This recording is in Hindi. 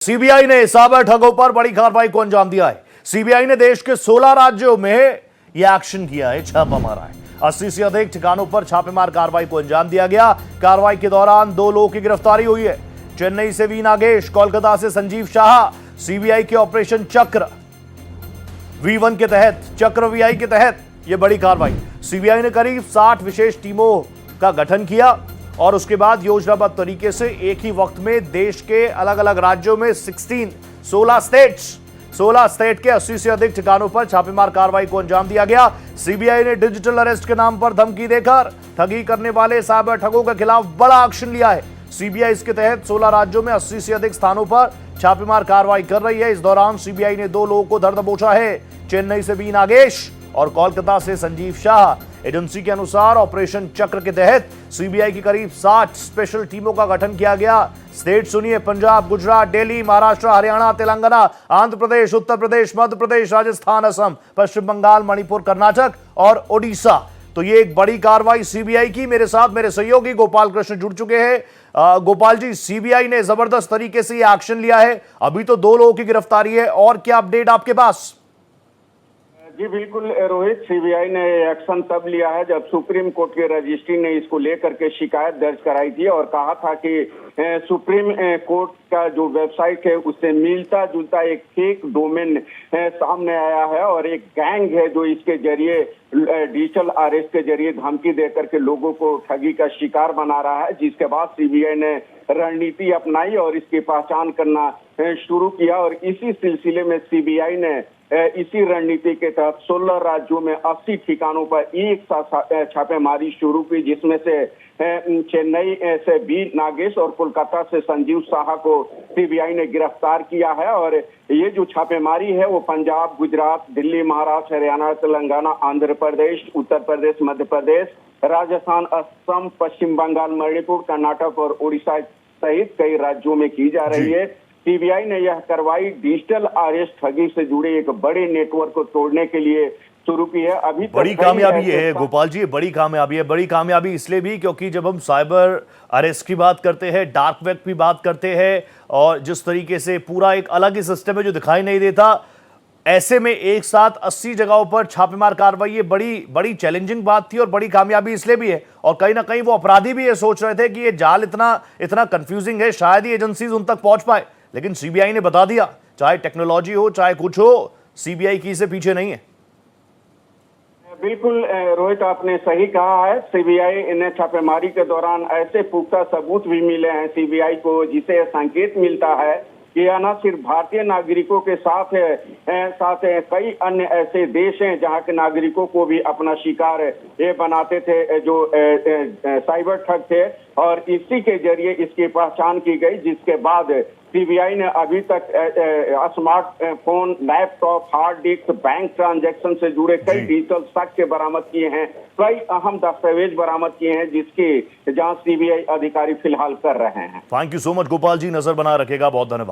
सीबीआई ने साइबर ठगों पर बड़ी कार्रवाई को अंजाम दिया है। सीबीआई ने देश के 16 राज्यों में यह एक्शन किया है, छापा मारा है। 80 से अधिक ठिकानों पर छापेमार कार्रवाई को अंजाम दिया गया। कार्रवाई के दौरान 2 लोगों की गिरफ्तारी हुई है। चेन्नई से वी नागेश, कोलकाता से संजीव शाह। सीबीआई के ऑपरेशन चक्र V1 के तहत, चक्र वीआई के तहत यह बड़ी कार्रवाई। सीबीआई ने करीब 60 विशेष टीमों का गठन किया और उसके बाद योजनाबद्ध तरीके से एक ही वक्त में देश के अलग अलग राज्यों में 16 स्टेट के 80 से अधिक ठिकानों पर छापेमार कार्रवाई को अंजाम दिया गया। सीबीआई ने डिजिटल अरेस्ट के नाम पर धमकी देकर ठगी करने वाले साइबर ठगों के खिलाफ बड़ा एक्शन लिया है। सीबीआई इसके तहत 16 राज्यों में 80 से अधिक स्थानों पर छापेमार कार्रवाई कर रही है। इस दौरान सीबीआई ने 2 लोगों को धर दबोचा है, चेन्नई से बी नागेश और कोलकाता से संजीव शाह। एजेंसी के अनुसार ऑपरेशन चक्र के तहत सीबीआई की करीब 60 स्पेशल टीमों का गठन किया गया। स्टेट सुनिए: पंजाब, गुजरात, दिल्ली, महाराष्ट्र, हरियाणा, तेलंगाना, आंध्र प्रदेश, उत्तर प्रदेश, मध्य प्रदेश, राजस्थान, असम, पश्चिम बंगाल, मणिपुर, कर्नाटक और ओडिशा। तो ये एक बड़ी कार्रवाई सीबीआई की। मेरे साथ मेरे सहयोगी गोपाल कृष्ण जुड़ चुके हैं। गोपाल जी, सीबीआई ने जबरदस्त तरीके से ये एक्शन लिया है। अभी तो 2 लोगों की गिरफ्तारी है, और क्या अपडेट आपके पास? जी बिल्कुल रोहित, सीबीआई ने एक्शन तब लिया है जब सुप्रीम कोर्ट के रजिस्ट्री ने इसको लेकर के शिकायत दर्ज कराई थी और कहा था कि सुप्रीम कोर्ट का जो वेबसाइट है उससे मिलता जुलता एक फेक डोमेन सामने आया है और एक गैंग है जो इसके जरिए डिजिटल अरेस्ट के जरिए धमकी देकर के लोगों को ठगी का शिकार बना रहा है। जिसके बाद सीबीआई ने रणनीति अपनाई और इसकी पहचान करना शुरू किया और इसी सिलसिले में सीबीआई ने इसी रणनीति के तहत 16 राज्यों में 80 ठिकानों पर एक साथ छापेमारी शुरू की, जिसमें से चेन्नई से बी नागेश और कोलकाता से संजीव शाह को सीबीआई ने गिरफ्तार किया है। और ये जो छापेमारी है वो पंजाब, गुजरात, दिल्ली, महाराष्ट्र, हरियाणा, तेलंगाना, आंध्र प्रदेश, उत्तर प्रदेश, मध्य प्रदेश, राजस्थान, असम, पश्चिम बंगाल, मणिपुर, कर्नाटक और उड़ीसा सहित कई राज्यों में की जा रही है। सीबीआई ने यह कार्रवाई डिजिटल अरेस्ट ठगी से जुड़े एक बड़े नेटवर्क को तोड़ने के लिए शुरू की है। अभी बड़ी कामयाबी है गोपाल जी, बड़ी कामयाबी है। बड़ी कामयाबी इसलिए भी क्योंकि जब हम साइबर अरेस्ट की बात करते हैं, डार्क वेब की बात करते हैं, और जिस तरीके से पूरा एक अलग ही सिस्टम है जो दिखाई नहीं देता, ऐसे में एक साथ 80 जगहों पर छापेमार कार्रवाई, ये बड़ी चैलेंजिंग बात थी और बड़ी कामयाबी इसलिए भी है। और कहीं ना कहीं वो अपराधी भी ये सोच रहे थे कि ये जाल इतना कंफ्यूजिंग है, शायद ही एजेंसीज उन तक पहुंच पाए, लेकिन सीबीआई ने बता दिया, चाहे टेक्नोलॉजी हो चाहे कुछ हो, सीबीआई की से पीछे नहीं है। बिल्कुल रोहित, आपने सही कहा है। सीबीआई ने छापेमारी के दौरान ऐसे पुख्ता सबूत भी मिले हैं सीबीआई को, जिसे संकेत मिलता है कि यह न सिर्फ भारतीय नागरिकों के साथ कई अन्य ऐसे देश हैं जहां के नागरिकों को भी अपना शिकार ये बनाते थे जो साइबर ठग थे, और इसी के जरिए इसकी पहचान की गई। जिसके बाद सीबीआई ने अभी तक smartphone, laptop, hard disk, bank transaction से जुड़े कई डिजिटल साक्ष्य बरामद किए हैं, कई अहम दस्तावेज बरामद किए हैं, जिसकी जांच सीबीआई अधिकारी फिलहाल कर रहे हैं। Thank you so much Gopal ji, नजर बनाए रखेगा। बहुत धन्यवाद।